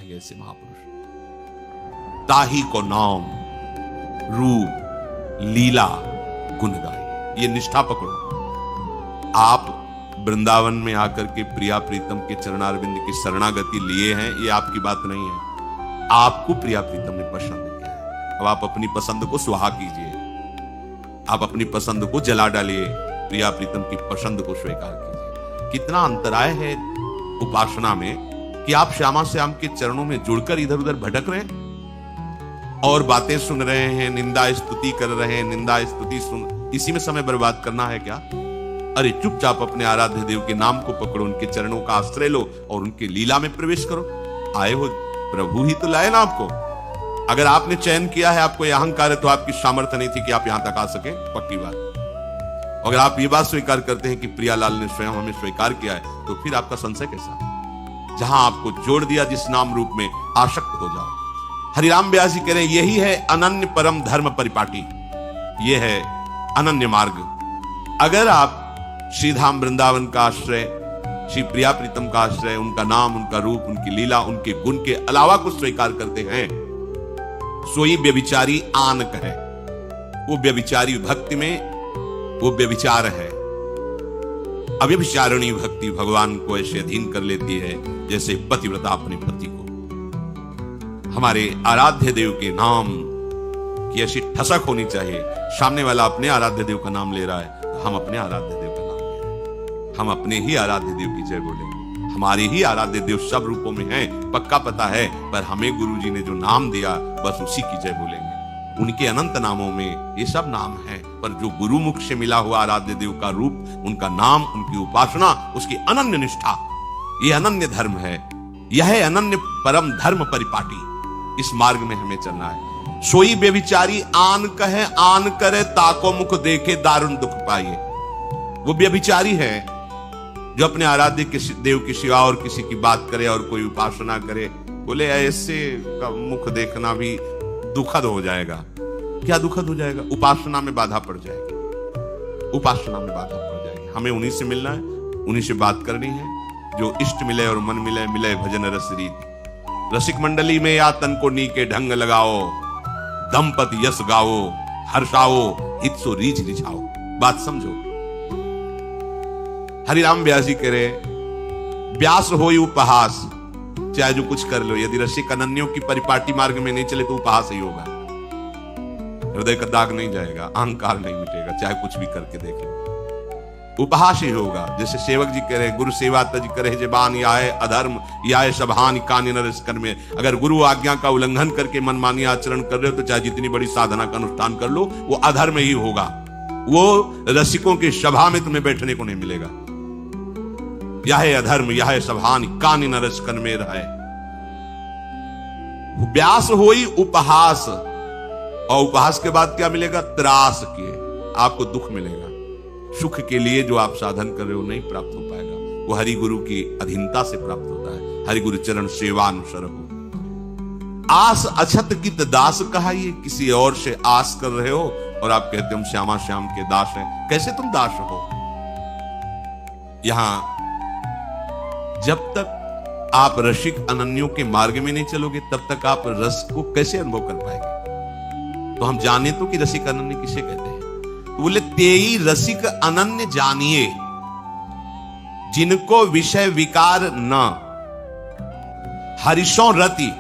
चाहिए ऐसे महापुरुष। ताही को नाम रूप लीला गुण गाए, ये निष्ठा पकड़ो। आप वृंदावन में आकर के प्रिया प्रीतम के चरणारविंद की शरणागति लिए हैं, ये आपकी बात नहीं है, आपको प्रिया प्रीतम ने पसंद किया है। अब आप अपनी पसंद को सुहा कीजिए, आप अपनी पसंद को जला डालिए, प्रिया प्रीतम की पसंद को स्वीकार कीजिए। कितना अंतराय है उपासना में कि आप श्यामा श्याम के चरणों में जुड़कर इधर उधर भटक रहे हैं और बातें सुन रहे हैं, निंदा स्तुति कर रहे हैं, निंदा स्तुति सुन, इसी में समय बर्बाद करना है क्या? अरे चुपचाप अपने आराध्य देव के नाम को पकड़ो, उनके चरणों का आश्रय लो और उनके लीला में प्रवेश करो। आए हो प्रभु ही तो लाए ना आपको। अगर आपने चयन किया है, आपको यह अहंकार है, तो आपकी सामर्थ्य नहीं थी कि आप यहां तक आ सके, पक्की बात। अगर आप ये बात स्वीकार करते हैं कि प्रियालाल ने स्वयं हमें स्वीकार किया है, तो फिर आपका संशय कैसा? जहां आपको जोड़ दिया जिस नाम रूप में, आसक्त हो जाओ। हरिराम व्यास जी कह रहे हैं, यही है अनन्य परम धर्म परिपाटी, यह है अनन्य मार्ग। अगर आप श्रीधाम वृंदावन का आश्रय, श्री प्रिया प्रीतम का आश्रय, उनका नाम, उनका रूप, उनकी लीला, उनके गुण के अलावा कुछ स्वीकार करते हैं, सोई व्यभिचारी आनक है। वो व्यभिचारी भक्ति में वो व्यभिचार है। अव्यभिचारिणी भक्ति भगवान को ऐसे अधीन कर लेती है जैसे पतिव्रता अपने पति को। हमारे आराध्य देव के नाम की ऐसी ठसक होनी चाहिए। सामने वाला अपने आराध्य देव का नाम ले रहा है, तो हम अपने आराध्य देव का नाम ले रहे हैं। हम अपने ही आराध्य देव की जय बोलेंगे। हमारे ही आराध्य देव सब रूपों में हैं, पक्का पता है, पर हमें गुरु जी ने जो नाम दिया बस उसी की जय बोलेंगे। उनके अनंत नामों में ये सब नाम है, पर जो गुरु मुख से मिला हुआ आराध्य देव का रूप, उनका नाम, उनकी उपासना, उसकी अनन्य निष्ठा, ये अनन्य धर्म है। यह है अनन्य परम धर्म परिपाटी। इस मार्ग में हमें चलना है। सोई व्यभिचारी आन कहे आन करे, ताको मुख देखे दारुण दुख पाइए। वो व्यभिचारी है जो अपने आराध्य के देव की सिवा और किसी की बात करे और कोई उपासना करे, बोले ऐसे का मुख देखना भी दुखद हो जाएगा। क्या दुखद हो जाएगा? उपासना में बाधा पड़ जाएगी, उपासना में बाधा पड़ जाएगी। हमें उन्हीं से मिलना है, उन्हीं से बात करनी है, जो इष्ट मिले और मन मिले, मिले भजन रस रीति। रसिक मंडली में या तन को नी के ढंग लगाओ, दंपति यश गाओ, हर्षाओ हित सो रीझ रिझाओ। बात समझो। हरिराम व्यास जी कह रहे, व्यास होई उपहास, चाहे जो कुछ कर लो, यदि रसिक अनन्यों की परिपाटी मार्ग में नहीं चले तो उपहास ही होगा। हृदय का दाग नहीं जाएगा, अहंकार नहीं मिटेगा, चाहे कुछ भी करके देखे, उपहास ही होगा। जैसे सेवक जी कह रहे, गुरु सेवा तज करे जबान, या है अधर्म या है सभान कान्य नरस्कर में। अगर गुरु आज्ञा का उल्लंघन करके मनमानी आचरण कर रहे हो, तो चाहे जितनी बड़ी साधना का अनुष्ठान कर लो, वो अधर्म ही होगा। वो रसिकों की सभा में तुम्हें बैठने को नहीं मिलेगा। यह है अधर्म, यह है सभान कान्य नरस्कर में रहे। व्यास होई उपहास, और उपहास के बाद क्या मिलेगा? त्रास के, आपको दुख मिलेगा। सुख के लिए जो आप साधन कर रहे हो नहीं प्राप्त हो पाएगा। वो हरि गुरु की अधीनता से प्राप्त होता है। हरि गुरु चरण सेवानुसर हो। आस अछत कित दास कहा, ये किसी और से आस कर रहे हो और आप कहते हम श्यामा श्याम के दास हैं। कैसे तुम दास हो? यहां जब तक आप रसिक अनन्यों के मार्ग में नहीं चलोगे, तब तक आप रस को कैसे अनुभव कर पाएंगे? तो हम जाने तो कि रसिक अनन्य किसे कहते हैं। बोले तेई रसिक अनन्य जानिए, जिनको विषय विकार न, हरिशों रति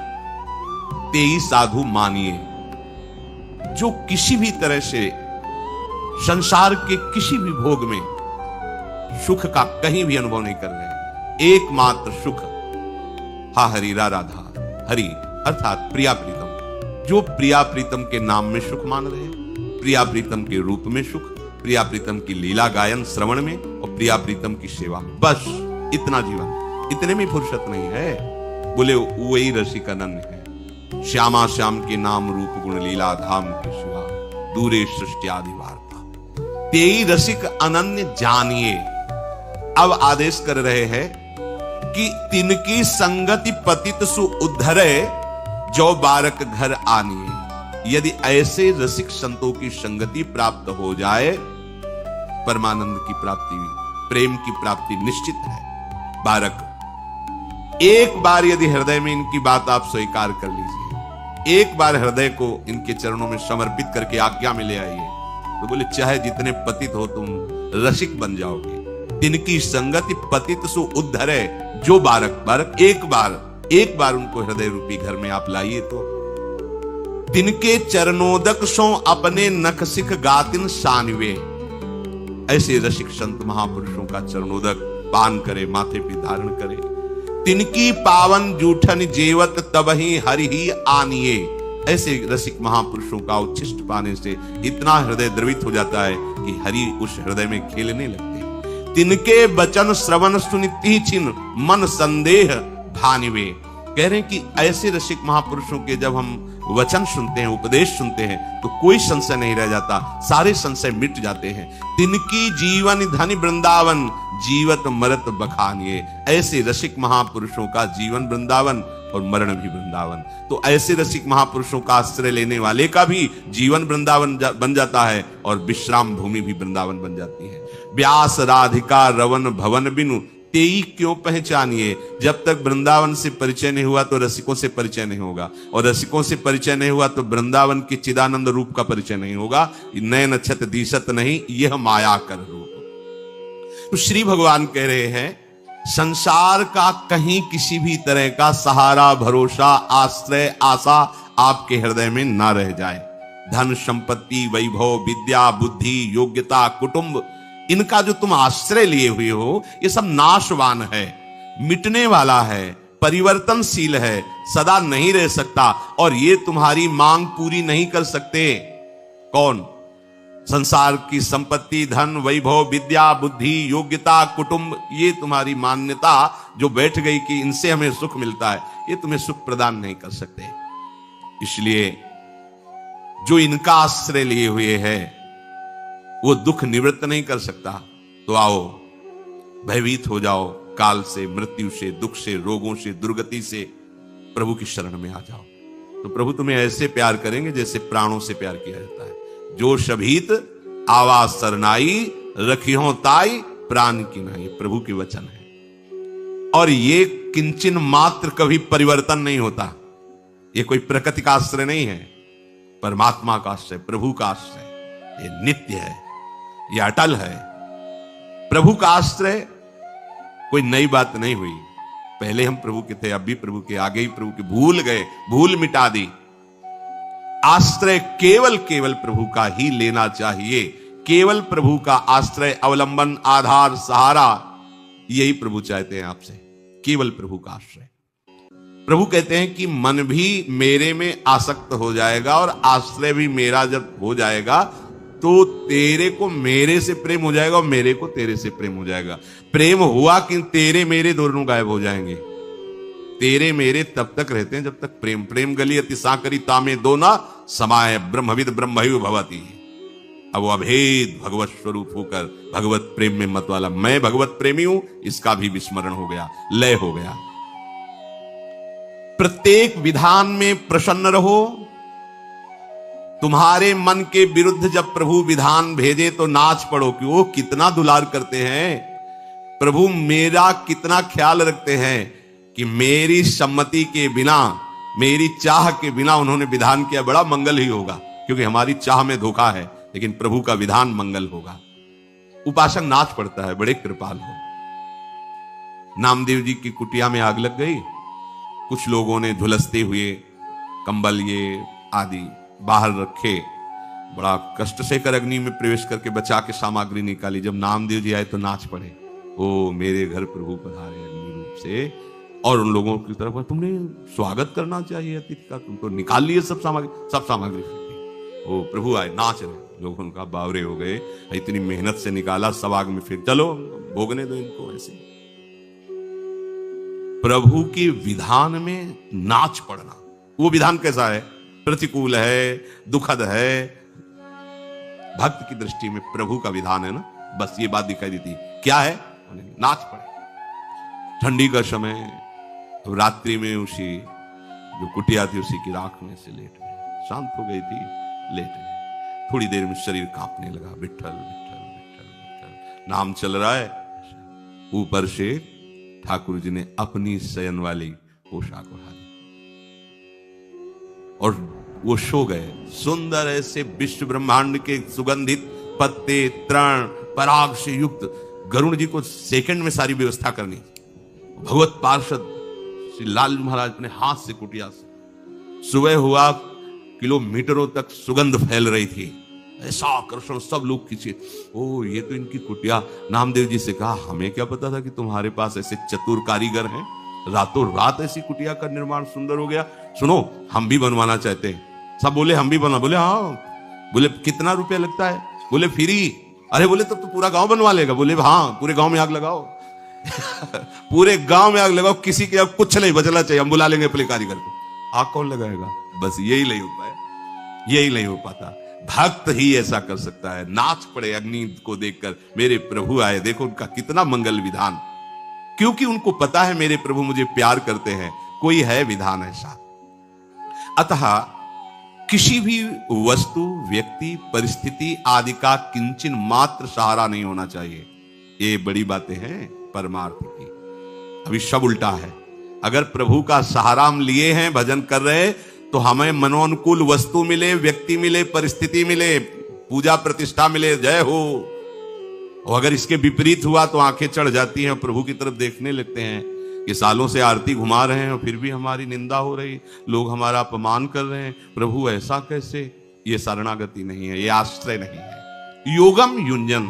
तेई साधु मानिए। जो किसी भी तरह से संसार के किसी भी भोग में सुख का कहीं भी अनुभव नहीं कर रहे, एकमात्र सुख हा हरि राधा, हरि अर्थात प्रिया प्रीतम। जो प्रिया प्रीतम के नाम में सुख मान रहे हैं, प्रिया प्रीतम के रूप में सुख, प्रिया प्रीतम की लीला गायन श्रवण में और प्रिया प्रीतम की सेवा में, बस इतना जीवन। इतने में फुर्सत नहीं है। बोले वही रसिक अनन्य है। श्यामा श्याम के नाम रूप गुण लीला धाम के सिवा दूरे सृष्टि आदि वार्ता, तेई रसिक अनन्य जानिए। अब आदेश कर रहे हैं कि तिनकी संगति पतित सु उद्धरे, जो बारक घर आनिए। यदि ऐसे रसिक संतों की संगति प्राप्त हो जाए, परमानंद की प्राप्ति, प्रेम की प्राप्ति निश्चित है। बारक एक बार यदि हृदय में इनकी बात आप स्वीकार कर लीजिए, एक बार हृदय को इनके चरणों में समर्पित करके आज्ञा में ले आइए, तो बोले चाहे जितने पतित हो तुम रसिक बन जाओगे। तिनकी संगति पतित सु उद्धरे जो बारक बारक, एक बार उनको हृदय रूपी घर में आप लाइए तो तिनके चरणोदक सो अपने नख सिख गातिन शानवे। ऐसे रसिक संत महापुरुषों का चरणोदक पान करे, माथे पे धारण करे। तिनकी पावन जूठन जेवत तब ही हरि ही आनिए। ऐसे रसिक महापुरुषों का उच्छिष्ट पाने से इतना हृदय द्रवित हो जाता है कि हरि उस हृदय में खेलने लगते हैं। तिनके वचन श्रवण सुनिति छिन मन संदेह भानिवे। कह रहे हैं कि ऐसे रसिक महापुरुषों के जब हम वचन सुनते हैं, उपदेश सुनते हैं, तो कोई संशय नहीं रह जाता, सारे संशय मिट जाते हैं। तिनकी जीवन धनि वृंदावन जीवत मरत बखानिए। ऐसे रसिक महापुरुषों का जीवन वृंदावन और मरण भी वृंदावन। तो ऐसे रसिक महापुरुषों का आश्रय लेने वाले का भी जीवन वृंदावन बन जाता है और विश्राम भूमि भी वृंदावन बन जाती है। व्यास राधिका रवन भवन बिनु तेई क्यों पहचानिए। जब तक वृंदावन से परिचय नहीं हुआ तो रसिकों से परिचय नहीं होगा, और रसिकों से परिचय नहीं हुआ तो वृंदावन के चिदानंद रूप का परिचय नहीं होगा। नयन छत दिशत नहीं यह माया कर रूप। तो श्री भगवान कह रहे हैं संसार का कहीं किसी भी तरह का सहारा, भरोसा, आश्रय, आशा आपके हृदय में ना रह जाए। धन संपत्ति, वैभव, विद्या, बुद्धि, योग्यता, कुटुंब, इनका जो तुम आश्रय लिए हुए हो ये सब नाशवान है, मिटने वाला है, परिवर्तनशील है, सदा नहीं रह सकता, और ये तुम्हारी मांग पूरी नहीं कर सकते। कौन? संसार की संपत्ति, धन, वैभव, विद्या, बुद्धि, योग्यता, कुटुंब, ये तुम्हारी मान्यता जो बैठ गई कि इनसे हमें सुख मिलता है, ये तुम्हें सुख प्रदान नहीं कर सकते। इसलिए जो इनका आश्रय लिए हुए है वो दुख निवृत्त नहीं कर सकता। तो आओ, भयभीत हो जाओ काल से, मृत्यु से, दुख से, रोगों से, दुर्गति से, प्रभु की शरण में आ जाओ। तो प्रभु तुम्हें ऐसे प्यार करेंगे जैसे प्राणों से प्यार किया जाता है। जो शभीत आवाज सरनाई रखियो ताई प्राण की नाई। प्रभु के वचन है, और ये किंचन मात्र कभी परिवर्तन नहीं होता। ये कोई प्रकृति का आश्रय नहीं है, परमात्मा का आश्रय, प्रभु का आश्रय। ये नित्य है, ये अटल है। प्रभु का आश्रय कोई नई बात नहीं हुई। पहले हम प्रभु के थे, अब भी प्रभु के, आगे ही प्रभु के, भूल गए, भूल मिटा दी। आश्रय केवल प्रभु का ही लेना चाहिए। केवल प्रभु का आश्रय, अवलंबन, आधार, सहारा, यही प्रभु चाहते हैं आपसे, केवल प्रभु का आश्रय। प्रभु कहते हैं कि मन भी मेरे में आसक्त हो जाएगा और आश्रय भी मेरा जब हो जाएगा तो तेरे को मेरे से प्रेम हो जाएगा और मेरे को तेरे से प्रेम हो जाएगा। प्रेम हुआ कि तेरे मेरे दोनों गायब हो जाएंगे। तेरे मेरे तब तक रहते हैं जब तक प्रेम गली अति साकरी तामे दो ना समाय ब्रह्मविद ब्रह्मैव भवति। अब वो अभेद भगवत स्वरूप होकर भगवत प्रेम में मत वाला, मैं भगवत प्रेमी हूं, इसका भी विस्मरण हो गया, लय हो गया। प्रत्येक विधान में प्रसन्न रहो। तुम्हारे मन के विरुद्ध जब प्रभु विधान भेजे तो नाच पड़ो कि वो कितना दुलार करते हैं, प्रभु मेरा कितना ख्याल रखते हैं कि मेरी सम्मति के बिना, मेरी चाह के बिना उन्होंने विधान किया, बड़ा मंगल ही होगा। क्योंकि हमारी चाह में धोखा है, लेकिन प्रभु का विधान मंगल होगा। उपासक नाच पड़ता है, बड़े कृपाल हो। नामदेव जी की कुटिया में आग लग गई, कुछ लोगों ने झुलसते हुए कंबल ये आदि बाहर रखे, बड़ा कष्ट से कर अग्नि में प्रवेश करके बचा के सामग्री निकाली। जब नामदेव जी आए तो नाच पड़े, ओ मेरे घर प्रभु पधारे अग्नि रूप से। और उन लोगों की तरफ तुमने स्वागत करना चाहिए अतिथि का, तुम तो निकाल लिए सब सामग्री। ओ प्रभु आए, नाच रहे। लोग उनका बावरे हो गए, इतनी मेहनत से निकाला, सब आग में फिर चलो भोगने दो इनको। ऐसे प्रभु के विधान में नाच पड़ना, वो विधान कैसा है? प्रतिकूल है, दुखद है, भक्त की दृष्टि में प्रभु का विधान है ना, बस ये बात दिखाई देती। क्या है? नाच पड़े। ठंडी का समय, तो रात्रि में उसी जो कुटिया थी उसी की राख में से लेट गए, शांत हो गई थी, लेट गए। थोड़ी देर में शरीर कांपने लगा, विठ्ठल विठ्ठल विठ्ठल विठ्ठल नाम चल रहा है। ऊपर से ठाकुर जी ने अपनी शयन वाली पोशाक उठा दी और वो सो गए। सुंदर ऐसे विश्व ब्रह्मांड के सुगंधित पत्ते, तृण, पराग से युक्त गरुड़ जी को सेकंड में सारी व्यवस्था करनी। भगवत पार्षद श्री लाल महाराज अपने हाथ से कुटिया से, सुबह हुआ किलोमीटरों तक सुगंध फैल रही थी, ऐसा आकर्षण, सब लोग खींचे, ओ ये तो इनकी कुटिया। नामदेव जी से कहा, हमें क्या पता था कि तुम्हारे पास ऐसे चतुर कारीगर हैं, रातों रात ऐसी कुटिया का निर्माण सुंदर हो गया। सुनो, हम भी बनवाना चाहते हैं। सब बोले हम भी बना। बोले हाँ। बोले कितना रुपया लगता है? बोले फ्री। अरे बोले तब तो पूरा गांव बनवा लेगा। बोले हाँ, पूरे गांव में आग लगाओ पूरे गांव में आग लगाओ, किसी के अब कुछ नहीं बचना चाहिए, हम बुला लेंगे अपने कारीगर को। आग कौन लगाएगा? बस यही नहीं हो पाया, यही नहीं हो पाता। भक्त ही ऐसा कर सकता है। नाच पड़े अग्नि को देखकर, मेरे प्रभु आए, देखो उनका कितना मंगल विधान, क्योंकि उनको पता है मेरे प्रभु मुझे प्यार करते हैं। कोई है विधान ऐसा। अतः किसी भी वस्तु, व्यक्ति, परिस्थिति आदि का किंचन मात्र सहारा नहीं होना चाहिए। ये बड़ी बातें हैं परमार्थ की। अभी सब उल्टा है। अगर प्रभु का सहारा हम लिए हैं, भजन कर रहे, तो हमें मनोनुकूल वस्तु मिले, व्यक्ति मिले, परिस्थिति मिले, पूजा प्रतिष्ठा मिले, जय हो। और अगर इसके विपरीत हुआ तो आंखें चढ़ जाती हैं, प्रभु की तरफ देखने लगते हैं कि सालों से आरती घुमा रहे हैं और फिर भी हमारी निंदा हो रही, लोग हमारा अपमान कर रहे हैं, प्रभु ऐसा कैसे? ये शरणागति नहीं है, ये आश्रय नहीं है। योगम युंजन,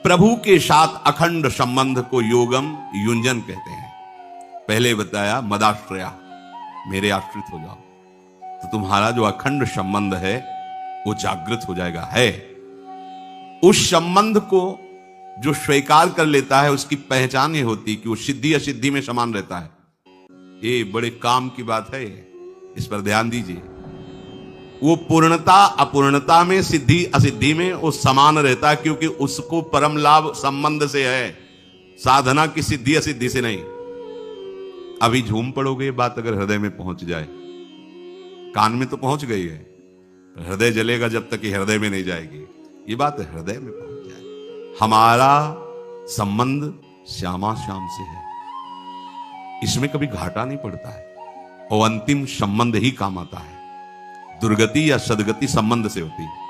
प्रभु के साथ अखंड संबंध को योगम युंजन कहते हैं। पहले बताया मदाश्रया, मेरे आश्रित हो जाओ, तो तुम्हारा जो अखंड संबंध है वो जागृत हो जाएगा। है उस संबंध को जो स्वीकार कर लेता है, उसकी पहचान ये होती कि वो सिद्धि असिद्धि में समान रहता है। ये बड़े काम की बात है, इस पर ध्यान दीजिए। वो पूर्णता अपूर्णता में, सिद्धि असिद्धि में वो समान रहता है, क्योंकि उसको परम लाभ संबंध से है, साधना की सिद्धि असिद्धि से नहीं। अभी झूम पड़ोगे ये बात अगर हृदय में पहुंच जाए, कान में तो पहुंच गई है, हृदय जलेगा जब तक कि हृदय में नहीं जाएगी। ये बात हृदय में पहुंच जाए। हमारा संबंध श्यामा श्याम से है, इसमें कभी घाटा नहीं पड़ता है, और अंतिम संबंध ही काम आता है। दुर्गति या सदगति संबंध से होती है।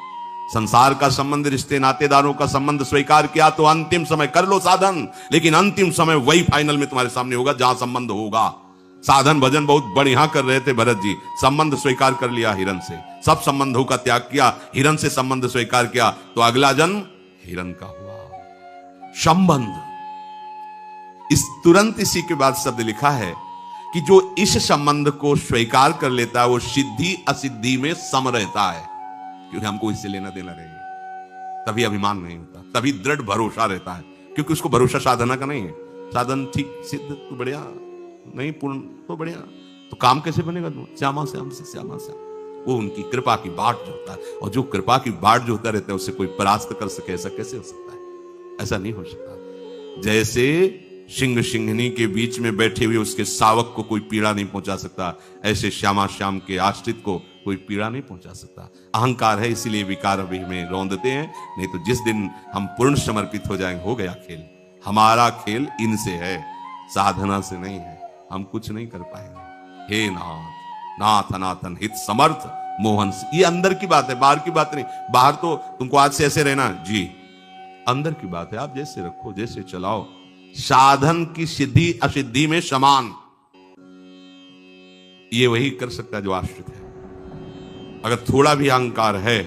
संसार का संबंध, रिश्ते नातेदारों का संबंध स्वीकार किया तो अंतिम समय कर लो साधन, लेकिन अंतिम समय वही फाइनल में तुम्हारे सामने होगा जहां संबंध होगा। साधन भजन बहुत बढ़िया कर रहे थे भरत जी, संबंध स्वीकार कर लिया हिरण से, सब संबंधों का त्याग किया, हिरण से संबंध स्वीकार किया, तो अगला जन्म हिरण का हुआ। संबंध, इस तुरंत इसी के बाद शब्द लिखा है कि जो इस संबंध को स्वीकार कर लेता है वो सिद्धि असिद्धि में सम रहता है, क्योंकि हमको इससे लेना देना रहेगा। तभी अभिमान नहीं होता, तभी दृढ़ भरोसा रहता है, क्योंकि उसको भरोसा साधना का नहीं है। साधन ठीक सिद्ध तो बढ़िया, नहीं पूर्ण तो बढ़िया, तो काम कैसे बनेगा? श्यामा श्याम से श्यामा श्याम, वो उनकी कृपा की बाट जो होता है, और जो कृपा की बाट जो होता रहता है उससे कोई परास्त कर सके, ऐसा कैसे हो सकता है? ऐसा नहीं हो सकता। जैसे सिंह सिंहनी के बीच में बैठे हुए उसके शावक को कोई पीड़ा नहीं पहुंचा सकता, ऐसे श्यामा श्याम के आश्रित को कोई पीड़ा नहीं पहुंचा सकता। अहंकार है, इसीलिए विकार अभी हमें रौंदते हैं, नहीं तो जिस दिन हम पूर्ण समर्पित हो जाएंगे, हो गया खेल। हमारा खेल इनसे है, साधना से नहीं है, हम कुछ नहीं कर पाएंगे। हे नाथ, नाथ अनाथन हित समर्थ मोहन, ये अंदर की बात है, बाहर की बात नहीं। बाहर तो तुमको आज से ऐसे रहना जी, अंदर की बात है, आप जैसे रखो, जैसे चलाओ, साधन की सिद्धि असिद्धि में समान। ये वही कर सकता है जो आश्रित है। अगर थोड़ा भी अहंकार है,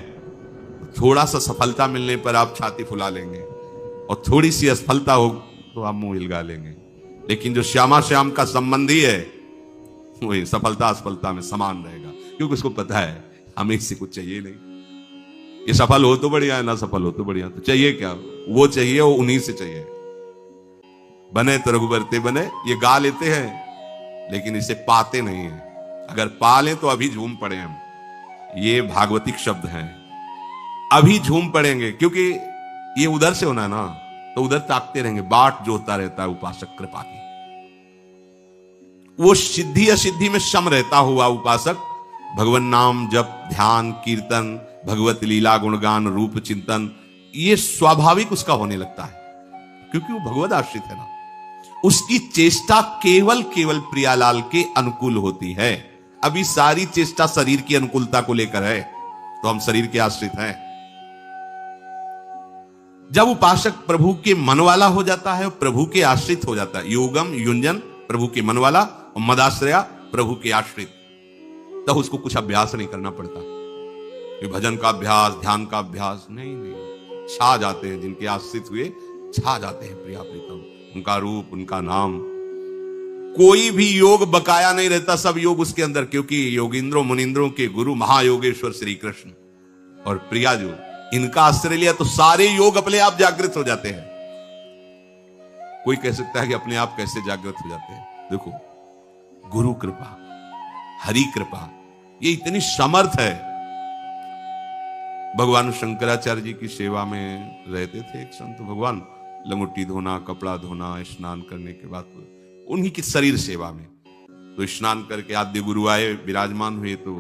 थोड़ा सा सफलता मिलने पर आप छाती फुला लेंगे, और थोड़ी सी असफलता हो तो आप मुंह हिलगा लेंगे। लेकिन जो श्यामा श्याम का संबंधी है, वही सफलता असफलता में समान रहेगा, क्योंकि उसको पता है हमें इससे कुछ चाहिए नहीं। ये सफल हो तो बढ़िया है, ना सफल हो तो बढ़िया, तो चाहिए क्या? वो चाहिए, वो उन्हीं से चाहिए। बने तो रघुबरते बने, ये गा लेते हैं लेकिन इसे पाते नहीं है। अगर पा लें तो अभी झूम पड़े हम, ये भागवतिक शब्द हैं, अभी झूम पड़ेंगे, क्योंकि ये उधर से होना है ना, तो उधर ताकते रहेंगे। बाट जोता रहता है उपासक कृपा की, वो सिद्धि असिद्धि में सम रहता हुआ उपासक भगवान नाम जप ध्यान कीर्तन, भगवत लीला गुणगान रूप चिंतन, ये स्वाभाविक उसका होने लगता है, क्योंकि वो भगवत आश्रित है ना। उसकी चेष्टा केवल केवल प्रियालाल के अनुकूल होती है। अभी सारी चेष्टा शरीर की अनुकूलता को लेकर है, तो हम शरीर के आश्रित हैं। जब उपासक प्रभु के मन वाला हो जाता है, प्रभु के आश्रित हो जाता है, योगम युंजन प्रभु के मन वाला और मदाश्रया प्रभु के आश्रित, तो उसको कुछ अभ्यास नहीं करना पड़ता। ये भजन का अभ्यास, ध्यान का अभ्यास नहीं, छा जाते हैं। जिनके आश्रित हुए छा जाते हैं प्रिया प्रीतम, उनका रूप, उनका नाम। कोई भी योग बकाया नहीं रहता, सब योग उसके अंदर, क्योंकि योगिंद्रों मुनिंद्रों के गुरु महायोगेश्वर श्री कृष्ण और प्रिया जो इनका आश्रय लिया, तो सारे योग अपने आप जागृत हो जाते हैं। कोई कह सकता है कि अपने आप कैसे जागृत हो जाते हैं? देखो, गुरु कृपा, हरि कृपा, ये इतनी समर्थ है। भगवान शंकराचार्य जी की सेवा में रहते थे एक संत भगवान, लंगोटी धोना, कपड़ा धोना, स्नान करने के बाद उन्हीं की शरीर सेवा में, तो स्नान करके आद्य गुरु आए, विराजमान हुए, तो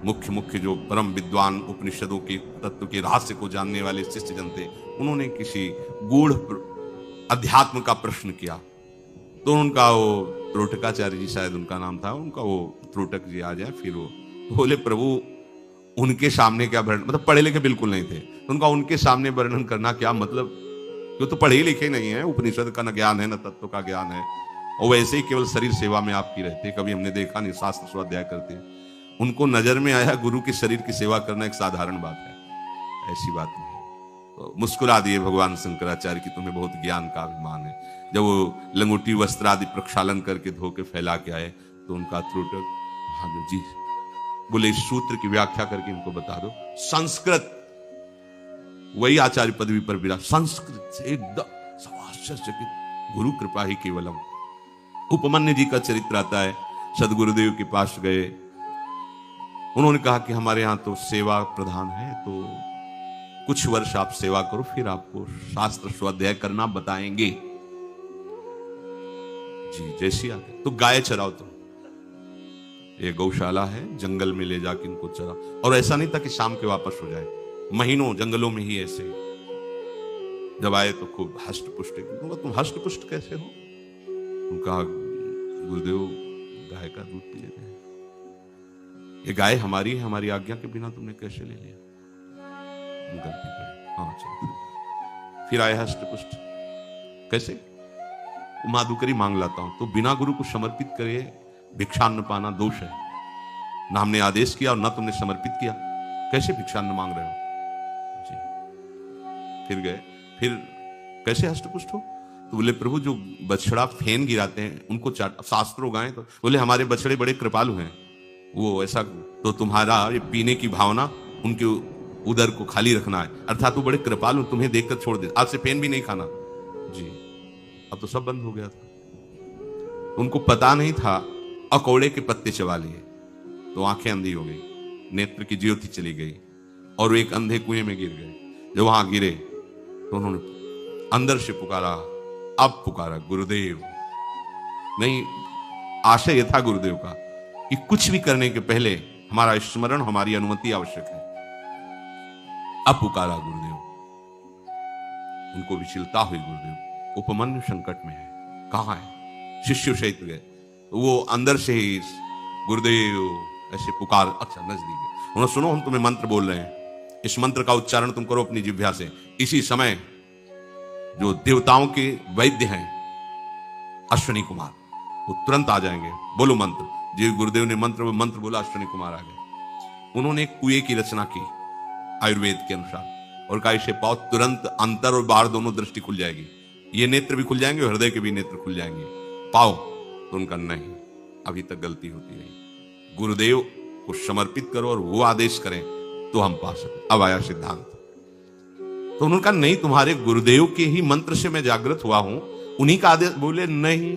मुख्य जो परम विद्वान उपनिषदों के तत्व के रहस्य को जानने वाले शिष्य जन थे, उन्होंने किसी गूढ़ अध्यात्म का प्रश्न किया। तो उनका वो त्रोटकाचार्य जी शायद उनका नाम था, उनका वो त्रोटक जी आ जाए, फिर वो बोले प्रभु उनके सामने क्या वर्णन, मतलब पढ़े लिखे बिल्कुल नहीं थे, तो उनका उनके सामने वर्णन करना क्या मतलब, जो तो पढ़े लिखे नहीं है, उपनिषद का न ज्ञान है न तत्व का ज्ञान है, और वैसे ही केवल शरीर सेवा में आपकी रहते, कभी हमने देखा नहीं शास्त्र स्वाध्याय करते। उनको नजर में आया गुरु के शरीर की सेवा करना एक साधारण बात है, ऐसी बात नहीं। तो मुस्कुरा दिए भगवान शंकराचार्य की तुम्हें बहुत ज्ञान का अभिमान है। जब वो लंगोटी वस्त्र आदि प्रक्षालन करके धो के फैला के आए, तो उनका त्रोटक हाँ जी बोले, इस सूत्र की व्याख्या करके इनको बता दो। संस्कृत, वही आचार्य पदवी पर विराज, संस्कृत से एकदम सवाश्चर्यचकित, गुरु कृपा ही केवलम। उपमन्यु जी का चरित्र आता है, सदगुरुदेव के पास गए, उन्होंने कहा कि हमारे यहाँ तो सेवा प्रधान है, तो कुछ वर्ष आप सेवा करो, फिर आपको शास्त्र स्वाध्याय करना बताएंगे। जी जैसी आ गए, तो गाय चराओ तुम, ये गौशाला है, जंगल में ले जाके इनको चरा। और ऐसा नहीं था कि शाम के वापस हो जाए, महीनों जंगलों में ही ऐसे। जब आए तो खूब हष्ट पुष्ट, तुम हष्ट पुष्ट कैसे हो? उनका गुरुदेव गाय का दूध पी लेते हैं, ये गाय हमारी है, हमारी आज्ञा के बिना तुमने कैसे ले लिया? गलती करी, हाँ चलो। फिर आए हष्ट पुष्ट, कैसे? माधुकरी मांग लाता हूं, तो बिना गुरु को समर्पित करे भिक्षान्न पाना दोष है। ना हमने आदेश किया और ना तुमने समर्पित किया, कैसे भिक्षान्न मांग रहे हो? जी। फिर गए, फिर कैसे हष्टपुष्ट हो? तो बोले प्रभु जो बछड़ा फेन गिराते हैं उनको शास्त्रों गाएं, तो बोले हमारे बछड़े बड़े कृपालु हैं, वो ऐसा, तो तुम्हारा ये पीने की भावना उनके उदर को खाली रखना है, अर्थात वो बड़े कृपालु, तुम्हें देखकर छोड़ दे, आज से फेन भी नहीं खाना। जी। अब तो सब बंद हो गया था, उनको पता नहीं था, अकौड़े के पत्ते चबा लिए, तो आंखें अंधी हो गई, नेत्र की ज्योति चली गई, और एक अंधे कुएं में गिर गए। जब वहां गिरे तो उन्होंने अंदर से पुकारा, अब पुकारा गुरुदेव। नहीं, आशय यह था गुरुदेव का कि कुछ भी करने के पहले हमारा स्मरण, हमारी अनुमति आवश्यक है। अब पुकारा गुरुदेव, उनको विचलता हुई, गुरुदेव उपमन्यु संकट में है, कहां है? शिष्य सहित गए, वो अंदर से ही गुरुदेव ऐसे पुकार, अच्छा नजदीक है, उन्होंने सुनो हम तुम्हें मंत्र बोल रहे हैं, इस मंत्र का उच्चारण तुम करो अपनी जिह्वा से। इसी समय जो देवताओं के वैद्य हैं अश्विनी कुमार, वो तुरंत आ जाएंगे, बोलो मंत्र। जी गुरुदेव ने मंत्र बोला, अश्विनी कुमार आ गए। उन्होंने एक कुएं की रचना की आयुर्वेद के अनुसार, और कहा इसे पाओ, तुरंत अंतर और बाहर दोनों दृष्टि खुल जाएगी, ये नेत्र भी खुल जाएंगे, हृदय के भी नेत्र खुल जाएंगे, पाओ। तो उनका नहीं, अभी तक गलती होती रही, गुरुदेव को समर्पित करो और वो आदेश करें तो हम पा सकते। अब आया सिद्धांत, तो उन्होंने कहा नहीं, तुम्हारे गुरुदेव के ही मंत्र से मैं जागृत हुआ हूं, उन्हीं का आदेश। बोले नहीं,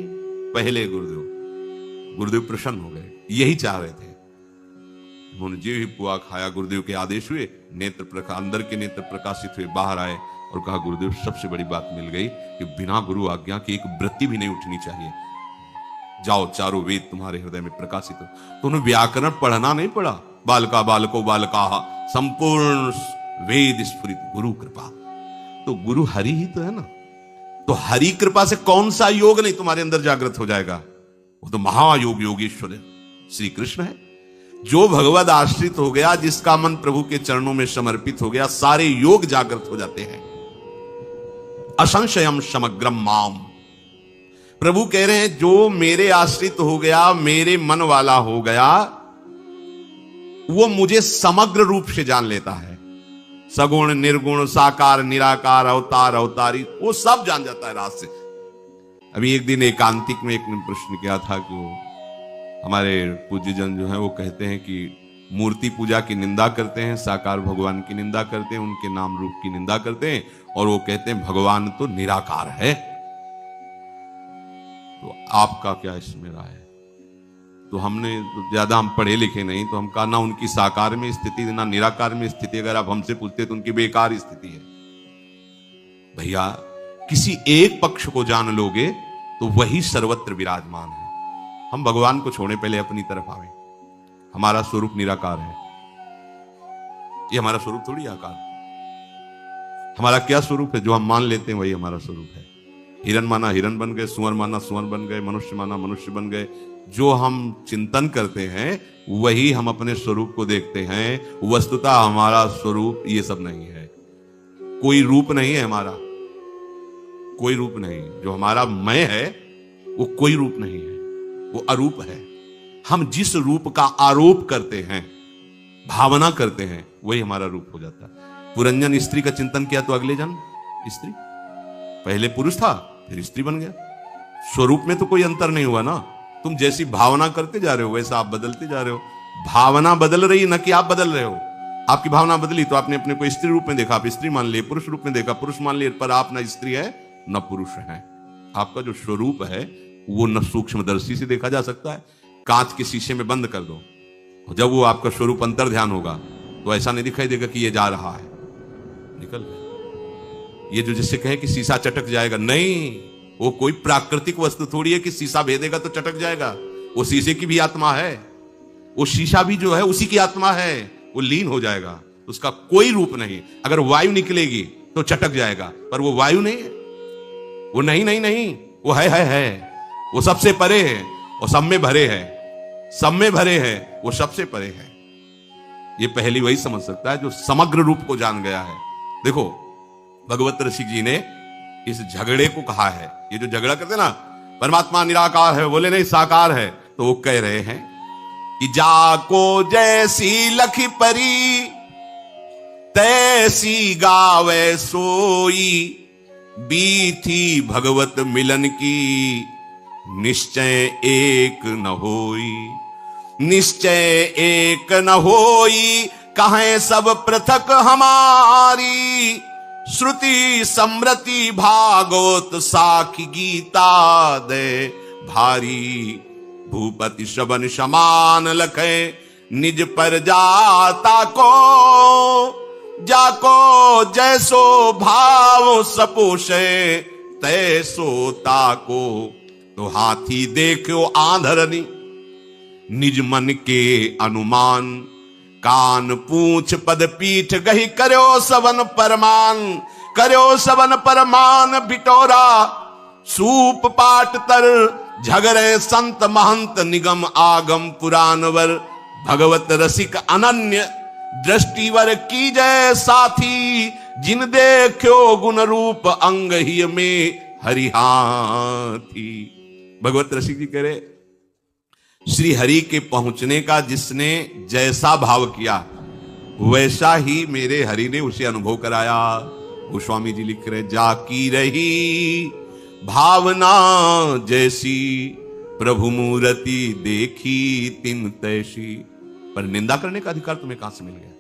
पहले गुरुदेव प्रसन्न हो गए, यही चाह रहे थे। उन्होंने जो ही पुआ खाया, गुरुदेव के आदेश हुए, नेत्र प्रकाश, अंदर के नेत्र प्रकाशित हुए, बाहर आए और कहा गुरुदेव सबसे बड़ी बात मिल गई कि बिना गुरु आज्ञा की एक वृत्ति भी नहीं उठनी चाहिए, जाओ चारों वेद तुम्हारे हृदय में प्रकाशित हो। तो उन्हें व्याकरण पढ़ना नहीं पड़ा, बालका बालको बालका संपूर्ण वेद स्फुरित गुरु कृपा। तो गुरु हरि ही तो है ना, तो हरि कृपा से कौन सा योग नहीं तुम्हारे अंदर जागृत हो जाएगा? वो तो महायोग योगेश्वर श्री कृष्ण है। जो भगवद आश्रित हो गया, जिसका मन प्रभु के चरणों में समर्पित हो गया, सारे योग जागृत हो जाते हैं। असंशयम समग्रम माम, प्रभु कह रहे हैं जो मेरे आश्रित हो गया, मेरे मन वाला हो गया, वो मुझे समग्र रूप से जान लेता है। सगुण निर्गुण साकार निराकार अवतार अवतारी वो सब जान जाता है रात से। अभी एक दिन एकांतिक में एक ने प्रश्न किया था कि वो हमारे पूज्य जन जो है वो कहते हैं कि मूर्ति पूजा की निंदा करते हैं, साकार भगवान की निंदा करते हैं, उनके नाम रूप की निंदा करते हैं, और वो कहते हैं भगवान तो निराकार है। तो आपका क्या इसमें राय है? तो हमने ज्यादा हम पढ़े लिखे नहीं, तो हम कहा ना उनकी साकार में स्थिति ना निराकार में स्थिति, अगर आप हमसे पूछते तो उनकी बेकार स्थिति है। भैया किसी एक पक्ष को जान लोगे तो वही सर्वत्र विराजमान है। हम भगवान को छोड़े पहले अपनी तरफ आवे। हमारा स्वरूप निराकार है, ये हमारा स्वरूप थोड़ी आकार। हमारा क्या स्वरूप है? जो हम मान लेते हैं वही हमारा स्वरूप है। हिरण माना हिरण बन गए, सुअर माना सुअर बन गए, मनुष्य माना मनुष्य बन गए। जो हम चिंतन करते हैं वही हम अपने स्वरूप को देखते हैं। वस्तुतः हमारा स्वरूप ये सब नहीं है। कोई रूप नहीं है हमारा, कोई रूप नहीं। जो हमारा मैं है वो कोई रूप नहीं है, वो अरूप है। हम जिस रूप का आरोप करते हैं, भावना करते हैं, वही हमारा रूप हो जाता है। पुरंजन स्त्री का चिंतन किया तो अगले जन्म स्त्री, पहले पुरुष था फिर स्त्री बन गया। स्वरूप में तो कोई अंतर नहीं हुआ ना। तुम जैसी भावना करते जा रहे हो वैसा आप बदलते जा रहे हो। भावना बदल रही न कि आप बदल रहे हो। आपकी भावना बदली तो आपने अपने को स्त्री रूप में देखा, आप स्त्री मान लिए, पुरुष रूप में देखा, पुरुष मान लिए, पर आप ना स्त्री है न पुरुष है। आपका जो स्वरूप है वो न सूक्ष्मदर्शी से देखा जा सकता है। कांच के शीशे में बंद कर दो, जब वो आपका स्वरूप अंतर ध्यान होगा तो ऐसा नहीं दिखाई देगा कि ये जा रहा है, निकल गया। ये जो जिससे कहें कि शीशा चटक जाएगा, नहीं, वो कोई प्राकृतिक वस्तु थोड़ी है कि शीशा भेदेगा तो चटक जाएगा। वो शीशे की भी आत्मा है, वो शीशा भी जो है उसी की आत्मा है, वो लीन हो जाएगा, उसका कोई रूप नहीं। अगर वायु निकलेगी तो चटक जाएगा, पर वो वायु नहीं है, वो नहीं, वो है। वो सबसे परे है, वो सब में भरे है, सब में भरे है, वो सबसे परे है। ये पहली वही समझ सकता है जो समग्र रूप को जान गया है। देखो भगवत ऋषि जी ने इस झगड़े को कहा है। ये जो झगड़ा करते ना, परमात्मा निराकार है, बोले नहीं साकार है, तो वो कह रहे हैं कि जाको जैसी लखी परी तैसी गावे सोई, बीथी भगवत मिलन की निश्चय एक न होई। निश्चय एक न होई कहें सब पृथक हमारी, श्रुति समृति भागवत साखी गीता दे भारी। भूपति शबन समान लखे निज पर जाता को, जाको जैसो भाव सपोषे तैसो ताको। तो हाथी देखो आंधरनी निज मन के अनुमान, कान पूछ पद पीठ गही करो सवन परमान। करो सवन परमान बिटोरा सूप पाट तर, झगरे संत महंत निगम आगम पुराणवर। भगवत रसिक अनन्य दृष्टिवर की जय साथी, जिन देखो गुण रूप अंग ही में हरिहाथी। भगवत रसिक जी कह रहे श्री हरि के पहुंचने का जिसने जैसा भाव किया वैसा ही मेरे हरि ने उसे अनुभव कराया। गोस्वामी जी लिख रहे जाकी रही भावना जैसी, प्रभु मूर्ति देखी तिन तैसी। पर निंदा करने का अधिकार तुम्हें कहां से मिल गया?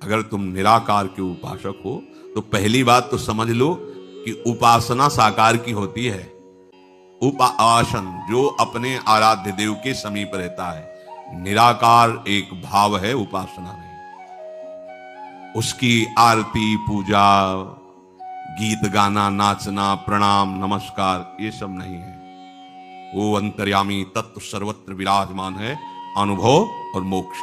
अगर तुम निराकार के उपासक हो तो पहली बात तो समझ लो कि उपासना साकार की होती है। उपासन जो अपने आराध्य देव के समीप रहता है, निराकार एक भाव है, उपासना नहीं। उसकी आरती पूजा गीत गाना नाचना प्रणाम नमस्कार ये सब नहीं है। वो अंतर्यामी तत्व सर्वत्र विराजमान है, अनुभव और मोक्ष।